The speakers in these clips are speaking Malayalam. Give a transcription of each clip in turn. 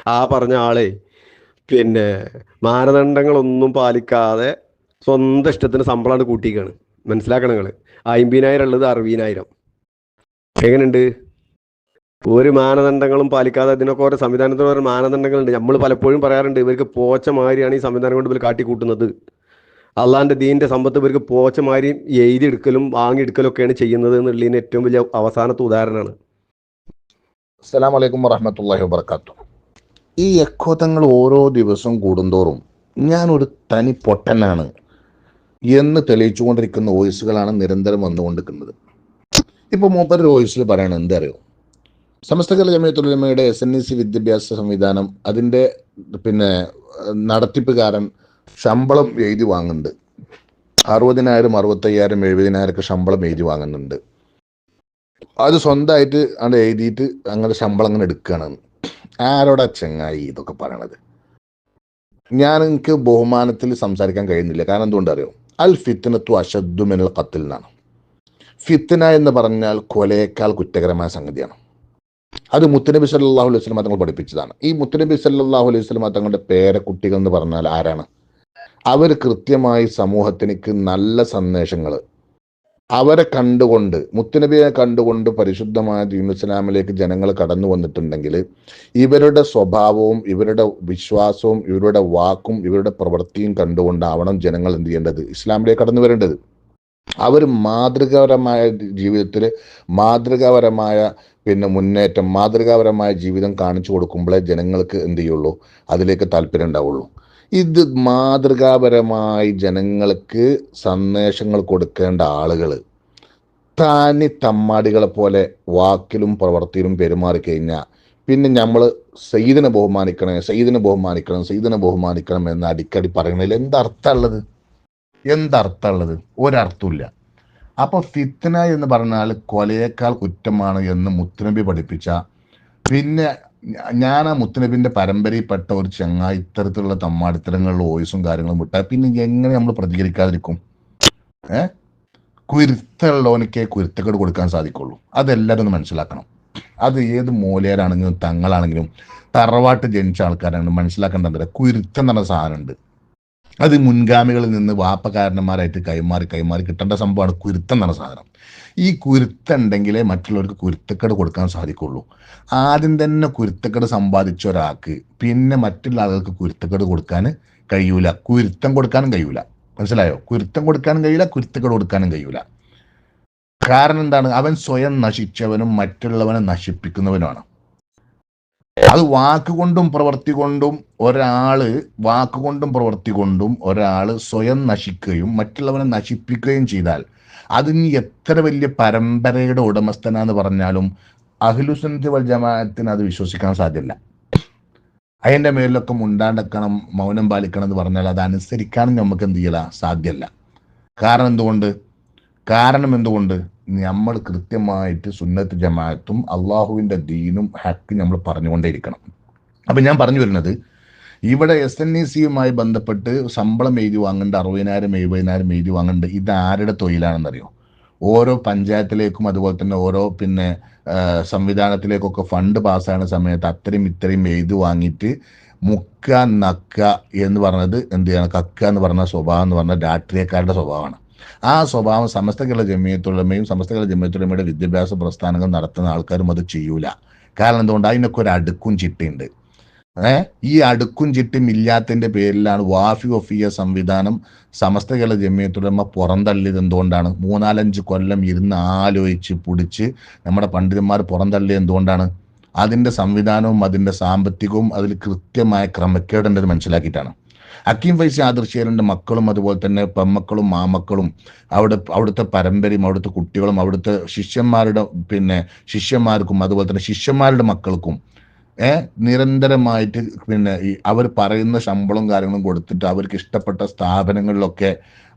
ആ പറഞ്ഞ ആളെ പിന്നെ മാനദണ്ഡങ്ങളൊന്നും പാലിക്കാതെ സ്വന്തം ഇഷ്ടത്തിന് ശമ്പളമാണ് കൂട്ടിക്കാണ്. മനസ്സിലാക്കണം നിങ്ങൾ. 50,000 ഉള്ളത് 60,000. എങ്ങനെയുണ്ട്? ഒരു മാനദണ്ഡങ്ങളും പാലിക്കാതെ ഇതിനൊക്കെ ഓരോ സംവിധാനത്തിന് ഓരോ മാനദണ്ഡങ്ങളുണ്ട്. നമ്മൾ പലപ്പോഴും പറയാറുണ്ട് ഇവർക്ക് പോച്ച മാതിരിയാണ് ഈ സംവിധാനം കൊണ്ട് ഇവർ കാട്ടിക്കൂട്ടുന്നത്. അള്ളാന്റെ ദീന്റെ സമ്പത്ത് ഇവർക്ക് പോച്ച മാതിരി എഴുതിയെടുക്കലും വാങ്ങിയെടുക്കലും ഒക്കെയാണ് ചെയ്യുന്നത് എന്നുള്ളതിന് ഏറ്റവും വലിയ അവസാനത്തെ ഉദാഹരണമാണ്. അസ്സലാമു അലൈക്കും വറഹ്മത്തുള്ളാഹി വബറകാതുഹു. ഈ എക്കോത്തങ്ങൾ ഓരോ ദിവസം കൂടുന്തോറും ഞാനൊരു തനി പൊട്ടനാണ് എന്ന് തെളിയിച്ചുകൊണ്ടിരിക്കുന്ന വോയിസുകളാണ് നിരന്തരം വന്നുകൊണ്ടിരിക്കുന്നത്. ഇപ്പോൾ മൂപ്പര് വോയിസിൽ പറയണത് എന്തറിയോ? സമസ്ത കേരള ജമിയത്തുൽ ഉലമയുടെ SNEC വിദ്യാഭ്യാസ സംവിധാനം അതിൻ്റെ നടത്തിപ്പുകാരൻ ശമ്പളം എഴുതി വാങ്ങുന്നുണ്ട്. 60,000, 65,000, 70,000 ശമ്പളം എഴുതി വാങ്ങുന്നുണ്ട്. അത് സ്വന്തമായിട്ട് അത് എഴുതിയിട്ട് അങ്ങനെ ശമ്പളം അങ്ങനെ എടുക്കുകയാണ്. ആരോടാ ചെങ്ങായി ഇതൊക്കെ പറയണത്? എനിക്ക് ബഹുമാനത്തിൽ സംസാരിക്കാൻ കഴിയുന്നില്ല. കാരണം എന്തുകൊണ്ടറിയോ? അൽ ഫിത്നത്തു അശദ്ദു മിനൽ ഖത്ൽ എന്നാണ്. ഫിത്ന എന്ന് പറഞ്ഞാൽ കൊലയേക്കാൾ കുറ്റകരമായ സംഗതിയാണ്. അത് മുത്തുനബി സല്ലല്ലാഹു അലൈഹി വസല്ലം തങ്ങൾ പഠിപ്പിച്ചതാണ്. ഈ മുത്തുനബി സല്ലല്ലാഹു അലൈഹി വസല്ലം തങ്ങളുടെ പേരക്കുട്ടികൾ എന്ന് പറഞ്ഞാൽ ആരാണ്? അവർ കൃത്യമായി സമൂഹത്തിലേക്ക് നല്ല സന്ദേശങ്ങൾ അവരെ കണ്ടുകൊണ്ട്, മുത്തുനബിയെ കണ്ടുകൊണ്ട് പരിശുദ്ധമായ ദീനുൽ ഇസ്ലാമിലേക്ക് ജനങ്ങൾ കടന്നു വന്നിട്ടുണ്ടെങ്കിൽ ഇവരുടെ സ്വഭാവവും ഇവരുടെ വിശ്വാസവും ഇവരുടെ വാക്കും ഇവരുടെ പ്രവൃത്തിയും കണ്ടുകൊണ്ടാവണം ജനങ്ങൾ എന്ത് ചെയ്യേണ്ടത്? ഇസ്ലാമിലേക്ക് കടന്നു വരേണ്ടത്. അവർ മാതൃകാപരമായ ജീവിതത്തിൽ മാതൃകാപരമായ മുന്നേറ്റം, മാതൃകാപരമായ ജീവിതം കാണിച്ചു കൊടുക്കുമ്പോഴേ ജനങ്ങൾക്ക് എന്ത് ചെയ്യുള്ളൂ? അതിലേക്ക് താല്പര്യം ഉണ്ടാവുള്ളൂ. ഇത് മാതൃകാപരമായി ജനങ്ങൾക്ക് സന്ദേശങ്ങൾ കൊടുക്കേണ്ട ആളുകൾ തനി തമ്മാടികളെ പോലെ വാക്കിലും പ്രവർത്തിയിലും പെരുമാറിക്കഴിഞ്ഞാൽ പിന്നെ നമ്മൾ സയ്യിദിനെ ബഹുമാനിക്കണം, സയ്യിദിനെ ബഹുമാനിക്കണം, സയ്യിദിനെ ബഹുമാനിക്കണം എന്ന് അടിക്കടി പറയുന്നതിൽ എന്തർത്ഥമുള്ളത്? എന്തർത്ഥമുള്ളത്? ഒരർത്ഥമില്ല. അപ്പോൾ ഫിത്ന എന്ന് പറഞ്ഞാൽ കൊലയേക്കാൾ കുറ്റമാണ് എന്ന് മുത്തുനബി പഠിപ്പിച്ച, പിന്നെ ഞാൻ ആ മുത്തുനബിന്റെ പരമ്പരയിൽപ്പെട്ട ഒരു ചങ്ങായി ഇത്തരത്തിലുള്ള തമ്മാടിത്തരങ്ങളിലുള്ള വോയിസും കാര്യങ്ങളും വിട്ടാൽ പിന്നെ എങ്ങനെ നമ്മൾ പ്രതികരിക്കാതിരിക്കും? കുരുത്തുള്ളവനൊക്കെ കുരുത്തക്കേട് കൊടുക്കാൻ സാധിക്കുള്ളൂ. അതെല്ലാവരും ഒന്ന് മനസ്സിലാക്കണം. അത് ഏത് മൂലയരാണെങ്കിലും തങ്ങളാണെങ്കിലും തറവാട്ട് ജനിച്ച ആൾക്കാരാണെങ്കിലും മനസ്സിലാക്കേണ്ടത് കുരുത്തം എന്ന സാധനമുണ്ട്. അത് മുൻഗാമികളിൽ നിന്ന് വാപ്പകാരന്മാരായിട്ട് കൈമാറി കിട്ടേണ്ട സംഭവമാണ് കുരുത്തം എന്ന സാധനം. ഈ കുരുത്തുണ്ടെങ്കിലേ മറ്റുള്ളവർക്ക് കുരുത്തക്കേട് കൊടുക്കാൻ സാധിക്കുള്ളൂ. ആദ്യം തന്നെ കുരുത്തക്കേട് സമ്പാദിച്ച ഒരാൾക്ക് പിന്നെ മറ്റുള്ള ആളുകൾക്ക് കുരുത്തക്കേട് കൊടുക്കാൻ കഴിയൂല, കുരുത്തം കൊടുക്കാനും കഴിയൂല. മനസ്സിലായോ? കുരുത്തം കൊടുക്കാനും കഴിയില്ല, കുരുത്തക്കേട് കൊടുക്കാനും കഴിയൂല. കാരണം എന്താണ്? അവൻ സ്വയം നശിച്ചവനും മറ്റുള്ളവനെ നശിപ്പിക്കുന്നവനുമാണ്. അത് വാക്കുകൊണ്ടും പ്രവൃത്തി കൊണ്ടും ഒരാള് സ്വയം നശിക്കുകയും മറ്റുള്ളവനെ നശിപ്പിക്കുകയും ചെയ്താൽ അതിന് എത്ര വലിയ പരമ്പരയുടെ ഉടമസ്ഥനാന്ന് പറഞ്ഞാലും അഹ്ലുസുന്നത്തി വൽ ജമാഅത്തിന് അത് വിശ്വസിക്കാൻ സാധ്യമല്ല. അതിൻ്റെ മേലിലൊക്കെ മുണ്ടാണ്ടക്കണം, മൗനം പാലിക്കണം എന്ന് പറഞ്ഞാൽ അത് അനുസരിക്കാനും നമുക്ക് എന്ത് ചെയ്യില്ല, സാധ്യമല്ല. കാരണം എന്തുകൊണ്ട്? നമ്മൾ കൃത്യമായിട്ട് സുന്നത്ത് ജമാഅത്തും അള്ളാഹുവിൻ്റെ ദീനും ഹക്ക് നമ്മൾ പറഞ്ഞുകൊണ്ടേയിരിക്കണം. അപ്പം ഞാൻ പറഞ്ഞു വരുന്നത്, ഇവിടെ SNECയുമായി ബന്ധപ്പെട്ട് ശമ്പളം എഴുതി വാങ്ങേണ്ട 60,000, 70,000 എഴുതി വാങ്ങേണ്ട ഇത് ആരുടെ തൊഴിലാണെന്നറിയോ? ഓരോ പഞ്ചായത്തിലേക്കും അതുപോലെ തന്നെ ഓരോ സംവിധാനത്തിലേക്കൊക്കെ ഫണ്ട് പാസ്സാകുന്ന സമയത്ത് അത്രയും ഇത്രയും എഴുതി വാങ്ങിയിട്ട് മുക്ക നക്ക എന്ന് പറഞ്ഞത് എന്ത് ചെയ്യണം? കക്ക എന്ന് പറഞ്ഞ സ്വഭാവം എന്ന് പറഞ്ഞാൽ രാഷ്ട്രീയക്കാരുടെ സ്വഭാവമാണ്. ആ സ്വഭാവം സമസ്ത കേരള ജമിയത്തുൽ ഉലമയും സമസ്ത കേരള ജമിയത്തുൽ ഉലമയുടെ വിദ്യാഭ്യാസ പ്രസ്ഥാനങ്ങൾ നടത്തുന്ന ആൾക്കാരും അത് ചെയ്യൂല. കാരണം എന്തുകൊണ്ട്? അതിനൊക്കെ ഒരു അടുക്കും ചിട്ടയുണ്ട്. ഈ അടുക്കും ചിട്ടും ഇല്ലാത്തതിൻ്റെ പേരിലാണ് വാഫി വഫിയ സംവിധാനം സമസ്ത കേരള ജമിയത്തുൽ ഉലമ പുറന്തള്ളിയത്. എന്തുകൊണ്ടാണ്? 3-4 കൊല്ലം ഇരുന്ന് ആലോചിച്ച് പിടിച്ച് നമ്മുടെ പണ്ഡിതന്മാർ പുറന്തള്ളിയത് എന്തുകൊണ്ടാണ്? അതിൻ്റെ സംവിധാനവും അതിൻ്റെ സാമ്പത്തികവും അതിൽ കൃത്യമായ ക്രമക്കേടുണ്ടെന്ന് മനസ്സിലാക്കിയിട്ടാണ്. ഹക്കീം ഫൈസി ആദർശീയറിൻ്റെ മക്കളും അതുപോലെ തന്നെ പെമ്മക്കളും മാമക്കളും അവിടുത്തെ പരമ്പരയും അവിടുത്തെ കുട്ടികളും അവിടുത്തെ ശിഷ്യന്മാർക്കും അതുപോലെ തന്നെ ശിഷ്യന്മാരുടെ മക്കൾക്കും നിരന്തരമായിട്ട് അവർ പറയുന്ന ശമ്പളവും കാര്യങ്ങളും കൊടുത്തിട്ട് അവർക്ക് ഇഷ്ടപ്പെട്ട സ്ഥാപനങ്ങളിലൊക്കെ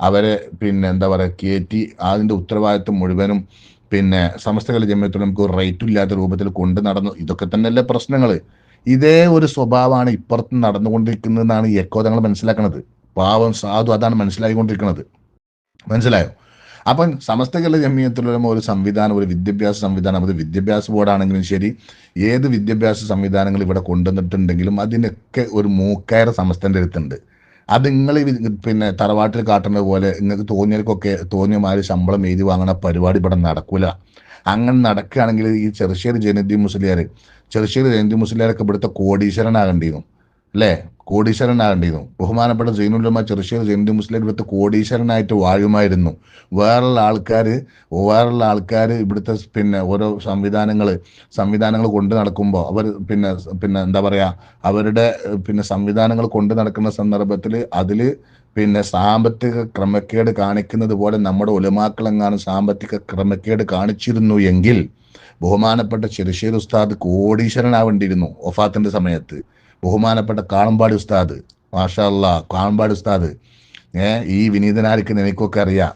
അവരെ കയറ്റി അതിൻ്റെ ഉത്തരവാദിത്വം മുഴുവനും സമസ്ത കേരള ജമിയത്തുൽ ഉലമക്ക് ഒരു റേറ്റും ഇല്ലാത്ത രൂപത്തിൽ കൊണ്ടു നടന്നു. ഇതൊക്കെ തന്നെയല്ലേ പ്രശ്നങ്ങൾ? ഇതേ ഒരു സ്വഭാവമാണ് ഇപ്പുറത്ത് നടന്നുകൊണ്ടിരിക്കുന്നതെന്നാണ് ഈ എക്കോ തങ്ങൾ മനസ്സിലാക്കുന്നത്. പാവം സാധു അതാണ് മനസ്സിലായിക്കൊണ്ടിരിക്കുന്നത്. മനസ്സിലായോ? അപ്പം സമസ്ത കേരള ജമിയത്തുലമ ഒരു സംവിധാനം, ഒരു വിദ്യാഭ്യാസ സംവിധാനം, അത് വിദ്യാഭ്യാസ ബോർഡാണെങ്കിലും ശരി, ഏത് വിദ്യാഭ്യാസ സംവിധാനങ്ങൾ ഇവിടെ കൊണ്ടുവന്നിട്ടുണ്ടെങ്കിലും അതിനൊക്കെ ഒരു മൂക്കയർ സമസ്തൻ്റെ അടുത്തുണ്ട്. അത് നിങ്ങൾ പിന്നെ തറവാട്ടിൽ കാട്ടുന്നത് പോലെ നിങ്ങൾക്ക് തോന്നിയവർക്കൊക്കെ തോന്നിയ മാതിരി ശമ്പളം എഴുതി വാങ്ങണ പരിപാടി ഇവിടെ നടക്കൂല. അങ്ങനെ നടക്കുകയാണെങ്കിൽ ഈ ചെറുശ്ശേരി ജയന്തി മുസ്ലിയാരൊക്കെ ഇവിടുത്തെ കോടീശ്വരനാകേണ്ടിയിരുന്നു, അല്ലേ? കോടീശ്വരനാകേണ്ടിയിരുന്നു. ബഹുമാനപ്പെട്ട സൈനുലുലമ ചെറുശ്ശേരി ജയന്തി മുസ്ലിയാർ ഇവിടുത്തെ കോടീശ്വരനായിട്ട് വാഴുമായിരുന്നു. വേറുള്ള ആൾക്കാർ ഇവിടുത്തെ പിന്നെ ഓരോ സംവിധാനങ്ങൾ കൊണ്ട് നടക്കുമ്പോൾ അവർ പിന്നെ എന്താ പറയുക, അവരുടെ പിന്നെ സംവിധാനങ്ങൾ കൊണ്ട് നടക്കുന്ന സന്ദർഭത്തിൽ അതിൽ പിന്നെ സാമ്പത്തിക ക്രമക്കേട് കാണിക്കുന്നത് പോലെ നമ്മുടെ ഉലമാക്കളെങ്ങാനും സാമ്പത്തിക ക്രമക്കേട് കാണിച്ചിരുന്നു എങ്കിൽ ബഹുമാനപ്പെട്ട ചെറുശ്ശേരി ഉസ്താദ് കോടീശ്വരനാവേണ്ടിയിരുന്നു വഫാത്തിന്റെ സമയത്ത്. ബഹുമാനപ്പെട്ട കാളമ്പാടി ഉസ്താദ്, മാഷാ അല്ലാ, കാളമ്പാടി ഉസ്താദ്, ഈ വിനീതനാർക്ക് എനിക്കൊക്കെ അറിയാം,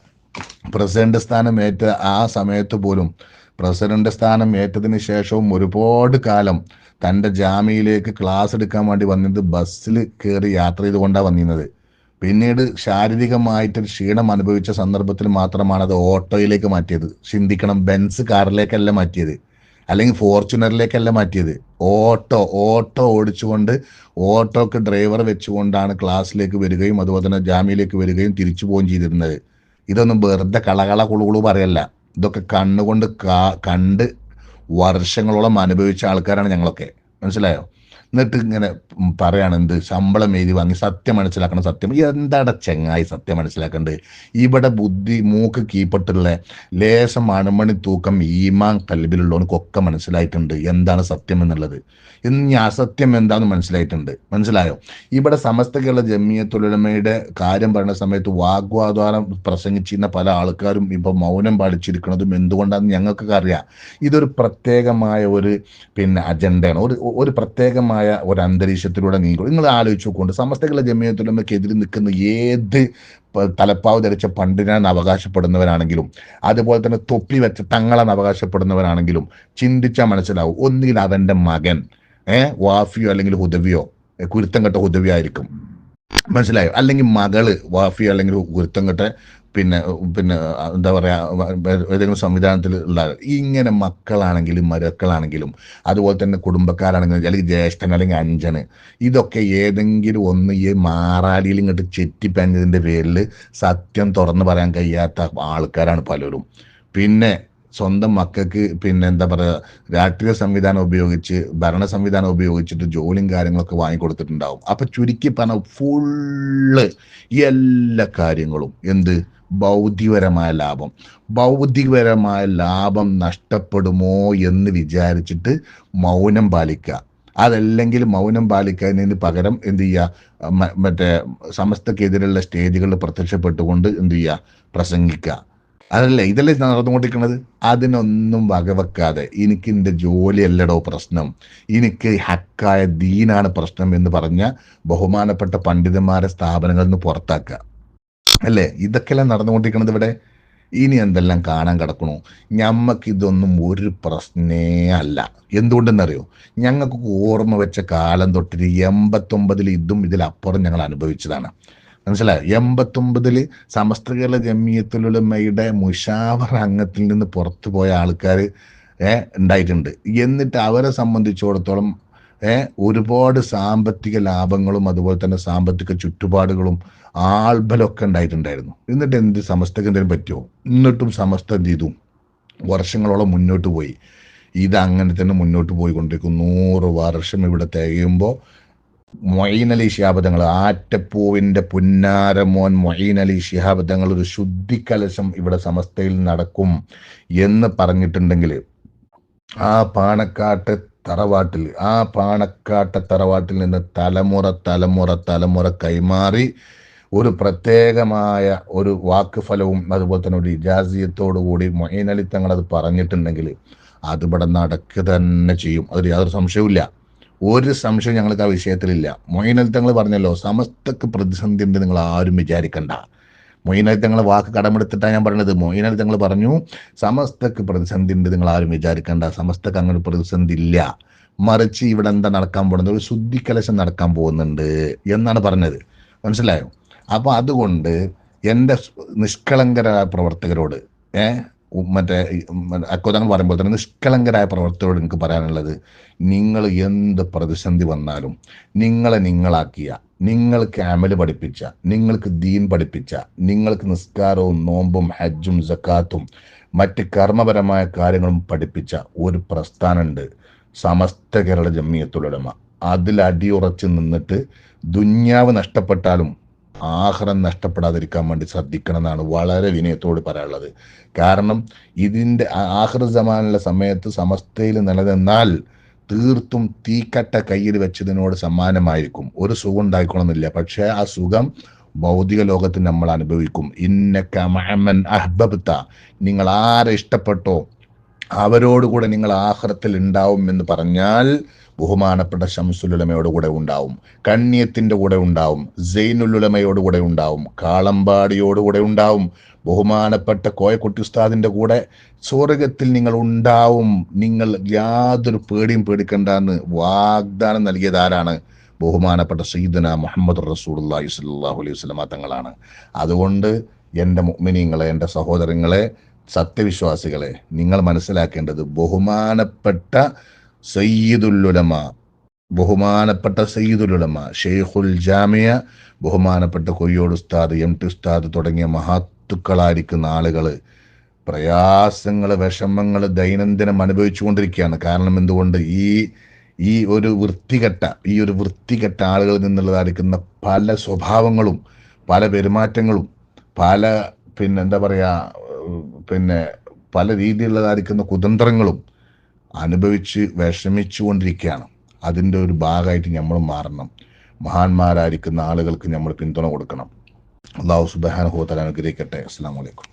പ്രസിഡന്റ് സ്ഥാനം ഏറ്റ ആ സമയത്ത് പോലും, പ്രസിഡന്റ് സ്ഥാനം ഏറ്റതിന് ശേഷവും ഒരുപാട് കാലം തൻ്റെ ജാമ്യയിലേക്ക് ക്ലാസ് എടുക്കാൻ വേണ്ടി വന്നത് ബസ്സിൽ കയറി യാത്ര ചെയ്തുകൊണ്ടാണ് വന്നിരുന്നത്. പിന്നീട് ശാരീരികമായിട്ട് ക്ഷീണം അനുഭവിച്ച സന്ദർഭത്തിൽ മാത്രമാണ് അത് ഓട്ടോയിലേക്ക് മാറ്റിയത്. ചിന്തിക്കണം, ബെൻസ് കാറിലേക്കല്ല മാറ്റിയത്, അല്ലെങ്കിൽ ഫോർച്യൂണറിലേക്കല്ല മാറ്റിയത്. ഓട്ടോ ഓടിച്ചുകൊണ്ട് ഓട്ടോക്ക് ഡ്രൈവർ വെച്ചുകൊണ്ടാണ് ക്ലാസ്സിലേക്ക് വരികയും അതുപോലെ തന്നെ ജാമ്യയിലേക്ക് വരികയും തിരിച്ചു പോവുകയും ചെയ്തിരുന്നത്. ഇതൊന്നും വെറുതെ കളകള കുളുകുളു പറയല്ല. ഇതൊക്കെ കണ്ണുകൊണ്ട് കണ്ട് വർഷങ്ങളോളം അനുഭവിച്ച ആൾക്കാരാണ് ഞങ്ങളൊക്കെ, മനസ്സിലായോ? എന്നിട്ട് ഇങ്ങനെ പറയാണ് എന്ത് ശമ്പളം എഴുതി വാങ്ങി. സത്യം മനസ്സിലാക്കണം. സത്യം എന്താടാ ചെങ്ങായി സത്യം മനസ്സിലാക്കേണ്ടത്? ഇവിടെ ബുദ്ധി മൂക്ക് കീപ്പട്ടുള്ള ലേശം അണുമണി തൂക്കം ഈമാൻ കൽബിലുള്ളവനക്കൊക്കെ മനസ്സിലായിട്ടുണ്ട് എന്താണ് സത്യം എന്നുള്ളത്. ഇനി അസത്യം എന്താണെന്ന് മനസ്സിലായിട്ടുണ്ട്. മനസ്സിലായോ? ഇവിടെ സമസ്ത കേരള ജമിയത്തുലമയുടെ കാര്യം പറയുന്ന സമയത്ത് വാഗ്വാദാനം പ്രസംഗിച്ചിരുന്ന പല ആൾക്കാരും ഇപ്പൊ മൗനം പാലിച്ചിരിക്കുന്നതും എന്തുകൊണ്ടാണെന്ന് ഞങ്ങൾക്കൊക്കെ അറിയാം. ഇതൊരു പ്രത്യേകമായ ഒരു പിന്നെ അജണ്ടയാണ്, ഒരു പ്രത്യേകമായ ഒരു അന്തരീക്ഷത്തിലൂടെ നീങ്ങും. നിങ്ങൾ ആലോചിച്ച് നോക്കുകൊണ്ട് സമസ്ത കേരള ജമിയത്തുലമയ്ക്കെതിരെ നിൽക്കുന്ന ഏത് തലപ്പാവ് ധരിച്ച പണ്ഡിതനെന്ന് അവകാശപ്പെടുന്നവരാണെങ്കിലും അതുപോലെ തന്നെ തൊപ്പി വെച്ച തങ്ങളെന്ന് അവകാശപ്പെടുന്നവരാണെങ്കിലും ചിന്തിച്ചാൽ മനസ്സിലാവും. ഒന്നുകിൽ അവൻ്റെ മകൻ വാഫിയോ അല്ലെങ്കിൽ ഹുദവിയോ, കുരുത്തം കെട്ട ഹുദവിയോ ആയിരിക്കും, മനസ്സിലായോ? അല്ലെങ്കിൽ മകള് വാഫിയോ അല്ലെങ്കിൽ കുരുത്തം കെട്ട പിന്നെ എന്താ പറയുക ഏതെങ്കിലും സംവിധാനത്തിൽ ഉള്ള ഇങ്ങനെ മക്കളാണെങ്കിലും മരുക്കളാണെങ്കിലും അതുപോലെ തന്നെ കുടുംബക്കാരാണെങ്കിലും അല്ലെങ്കിൽ ജ്യേഷ്ഠൻ അല്ലെങ്കിൽ അഞ്ചന്, ഇതൊക്കെ ഏതെങ്കിലും ഒന്ന് ഈ മാറാലിയിൽ ഇങ്ങോട്ട് ചെറ്റിപ്പഞ്ഞതിൻ്റെ പേരിൽ സത്യം തുറന്നു പറയാൻ കഴിയാത്ത ആൾക്കാരാണ് പലരും. പിന്നെ സ്വന്തം മക്കൾക്ക് പിന്നെ എന്താ പറയുക രാഷ്ട്രീയ സംവിധാനം ഉപയോഗിച്ച് ഭരണ സംവിധാനം ഉപയോഗിച്ചിട്ട് ജോലിയും കാര്യങ്ങളൊക്കെ വാങ്ങിക്കൊടുത്തിട്ടുണ്ടാവും. അപ്പൊ ചുരുക്കി പറഞ്ഞ ഫുള്ള് എല്ലാ കാര്യങ്ങളും എന്ത് ഭൗതികപരമായ ലാഭം നഷ്ടപ്പെടുമോ എന്ന് വിചാരിച്ചിട്ട് മൗനം പാലിക്കുക. അതല്ലെങ്കിൽ മൗനം പാലിക്കുന്നതിന് പകരം എന്ത് ചെയ്യുക, മറ്റേ സമസ്തക്കെതിരെയുള്ള സ്റ്റേജുകളിൽ പ്രത്യക്ഷപ്പെട്ടുകൊണ്ട് എന്ത് ചെയ്യുക, പ്രസംഗിക്കുക. ഇതല്ലേ നടന്നുകൊണ്ടിരിക്കുന്നത്. അതിനൊന്നും വകവെക്കാതെ എനിക്ക് എൻ്റെ ജോലിയല്ലടോ പ്രശ്നം, എനിക്ക് ഹക്കായ ദീനാണ് പ്രശ്നം എന്ന് പറഞ്ഞ ബഹുമാനപ്പെട്ട പണ്ഡിതന്മാരെ സ്ഥാപനങ്ങളിൽ നിന്ന് പുറത്താക്കുക, അല്ലേ? ഇതൊക്കെയല്ലേ നടന്നുകൊണ്ടിരിക്കുന്നത് ഇവിടെ. ഇനി എന്തെല്ലാം കാണാൻ കിടക്കണു? ഞമ്മക്കിതൊന്നും ഒരു പ്രശ്നേ അല്ല. എന്തുകൊണ്ടെന്നറിയോ? ഞങ്ങൾക്ക് ഓർമ്മ വെച്ച കാലം തൊട്ടിട്ട് 89 ഇതും ഇതിലപ്പുറം ഞങ്ങൾ അനുഭവിച്ചതാണ്. മനസ്സിലായോ? 89 സമസ്ത കേരള ജമിയത്തുലമയുടെ മുഷാവറ അംഗത്തിൽ നിന്ന് പുറത്തു പോയ ആൾക്കാർ ഉണ്ടായിട്ടുണ്ട്. എന്നിട്ട് അവരെ സംബന്ധിച്ചിടത്തോളം ഒരുപാട് സാമ്പത്തിക ലാഭങ്ങളും അതുപോലെ തന്നെ സാമ്പത്തിക ചുറ്റുപാടുകളും ആൾബലമൊക്കെ ഉണ്ടായിട്ടുണ്ടായിരുന്നു. എന്നിട്ട് എന്ത് സമസ്തക്ക് എന്തെങ്കിലും പറ്റുമോ? എന്നിട്ടും സമസ്ത എന്ത് ചെയ്തു? വർഷങ്ങളോളം മുന്നോട്ട് പോയി. ഇതങ്ങനെ തന്നെ മുന്നോട്ട് പോയിക്കൊണ്ടിരിക്കും. 100 വർഷം ഇവിടെ തികയുമ്പോൾ മൊയ്ൻ അലി ശിഹാബ് തങ്ങൾ, ആറ്റപ്പൂവിൻ്റെ പുന്നാരമോൻ മൊയ്ൻ അലി ശിഹാബ് തങ്ങൾ ഒരു ശുദ്ധിക്കലശം ഇവിടെ സമസ്തയിൽ നടക്കും എന്ന് പറഞ്ഞിട്ടുണ്ടെങ്കിൽ ആ പാണക്കാട്ടെ തറവാട്ടിൽ നിന്ന് തലമുറ കൈമാറി ഒരു പ്രത്യേകമായ ഒരു വാക്കുഫലവും അതുപോലെ തന്നെ ഒരു ഇജാസിയത്തോടു കൂടി മൊയ്ൻ അലി തങ്ങൾ അത് പറഞ്ഞിട്ടുണ്ടെങ്കിൽ അതിവിടെ നടക്കുക തന്നെ ചെയ്യും. അതിൽ യാതൊരു സംശയവുമില്ല. ഒരു സംശയം ഞങ്ങൾക്ക് ആ വിഷയത്തിലില്ല. മൊയ്ൻ അലി തങ്ങൾ പറഞ്ഞല്ലോ, സമസ്തക്ക് പ്രതിസന്ധി ഉണ്ട് നിങ്ങൾ ആരും വിചാരിക്കണ്ട. മൊയ്ൻ അലി തങ്ങൾ വാക്ക് കടമെടുത്തിട്ടാണ് ഞാൻ പറഞ്ഞത്. മൊയ്ൻ അലി തങ്ങൾ പറഞ്ഞു സമസ്തക്ക് പ്രതിസന്ധി ഉണ്ട് നിങ്ങൾ ആരും വിചാരിക്കണ്ട, സമസ്തക്ക് അങ്ങനെ പ്രതിസന്ധി ഇല്ല, മറിച്ച് ഇവിടെ എന്താ നടക്കാൻ പോകുന്നത്, ഒരു ശുദ്ധിക്കലശം നടക്കാൻ പോകുന്നുണ്ട് എന്നാണ് പറഞ്ഞത്. മനസ്സിലായോ? അപ്പോൾ അതുകൊണ്ട് എൻ്റെ നിഷ്കളങ്കരായ പ്രവർത്തകരോട് മറ്റേ അക്കോതങ്ങൾ പറയുമ്പോൾ തന്നെ നിഷ്കളങ്കരായ പ്രവർത്തകരോട് എനിക്ക് പറയാനുള്ളത്, നിങ്ങൾ എന്ത് പ്രതിസന്ധി വന്നാലും നിങ്ങളെ നിങ്ങളാക്കിയ, നിങ്ങൾക്ക് അമല് പഠിപ്പിച്ച, നിങ്ങൾക്ക് ദീൻ പഠിപ്പിച്ച, നിങ്ങൾക്ക് നിസ്കാരവും നോമ്പും ഹജ്ജും സക്കാത്തും മറ്റ് കർമ്മപരമായ കാര്യങ്ങളും പഠിപ്പിച്ച ഒരു പ്രസ്ഥാനമുണ്ട്, സമസ്ത കേരള ജമിയത്തുൽ ഉലമ. അതിൽ അടിയുറച്ച് നിന്നിട്ട് ദുന്യാവ് നഷ്ടപ്പെട്ടാലും ആഖിറം നഷ്ടപ്പെടാതിരിക്കാൻ വേണ്ടി ശ്രദ്ധിക്കണം എന്നാണ് വളരെ വിനയത്തോട് പറയാനുള്ളത്. കാരണം ഇതിൻ്റെ ആഖിർ സമാനുള്ള സമയത്ത് സമസ്തയിൽ നിലനിന്നാൽ തീർത്തും തീക്കട്ട കയ്യിൽ വെച്ചതിനോട് സമാനമായിരിക്കും. ഒരു സുഖം ഉണ്ടായിക്കൊള്ളുന്നില്ല, പക്ഷേ ആ സുഖം ഭൗതിക ലോകത്ത് നമ്മൾ അനുഭവിക്കും. ഇന്നക മഅമൻ അഹ്ബബ്ത, നിങ്ങൾ ആരെ ഇഷ്ടപ്പെട്ടോ അവരോടുകൂടെ നിങ്ങൾ ആഖിറത്തിൽ ഉണ്ടാവും എന്ന് പറഞ്ഞാൽ ബഹുമാനപ്പെട്ട ശംസുൽ ഉലമയോട് കൂടെ ഉണ്ടാവും, കണ്ണിയത്തിൻ്റെ കൂടെ ഉണ്ടാവും, സൈനുൽ ഉലമയോട് കൂടെ ഉണ്ടാവും, കാളമ്പാടിയോട് കൂടെ ഉണ്ടാവും, ബഹുമാനപ്പെട്ട കോയക്കുട്ടി ഉസ്താദിൻ്റെ കൂടെ സ്വർഗത്തിൽ നിങ്ങൾ ഉണ്ടാവും. നിങ്ങൾ യാതൊരു പേടിയും പേടിക്കണ്ടെന്ന് വാഗ്ദാനം നൽകിയത് ആരാണ്? ബഹുമാനപ്പെട്ട സയ്യിദുനാ മുഹമ്മദ് റസൂലുള്ളാഹി സ്വല്ലല്ലാഹു അലൈഹി വസല്ലമ തങ്ങളാണ്. അതുകൊണ്ട് എൻ്റെ മുഅ്മിനീങ്ങളെ, എൻ്റെ സഹോദരങ്ങളെ, സത്യവിശ്വാസികളെ, നിങ്ങൾ മനസ്സിലാക്കേണ്ടത് ബഹുമാനപ്പെട്ട സയ്യിദുൽ ഉലമ, ബഹുമാനപ്പെട്ട സയ്യിദുൽ ഉലമ, ഷെയ്ഖുൽ ജാമിയ, ബഹുമാനപ്പെട്ട കൊയ്യോട് ഉസ്താദ്, എം ടി ഉസ്താദ് തുടങ്ങിയ മഹത്തുക്കളായിരിക്കുന്ന ആളുകൾ പ്രയാസങ്ങൾ, വിഷമങ്ങൾ ദൈനംദിനം അനുഭവിച്ചു കൊണ്ടിരിക്കുകയാണ്. കാരണം എന്തുകൊണ്ട്? ഈ ഒരു വൃത്തികെട്ട ആളുകളിൽ നിന്നുള്ളതായിരിക്കുന്ന പല സ്വഭാവങ്ങളും, പല പെരുമാറ്റങ്ങളും, പല പല രീതിയിലുള്ളതായിരിക്കുന്ന കുതന്ത്രങ്ങളും അനുഭവിച്ച് വിഷമിച്ചു കൊണ്ടിരിക്കുകയാണ്. അതിൻ്റെ ഒരു ഭാഗമായിട്ട് നമ്മൾ മാറണം. മഹാന്മാരായിരിക്കുന്ന ആളുകൾക്ക് നമ്മൾ പിന്തുണ കൊടുക്കണം. അല്ലാഹു സുബ്ഹാനഹു വ തആല അനുഗ്രഹിക്കട്ടെ. അസ്സലാമു അലൈക്കും.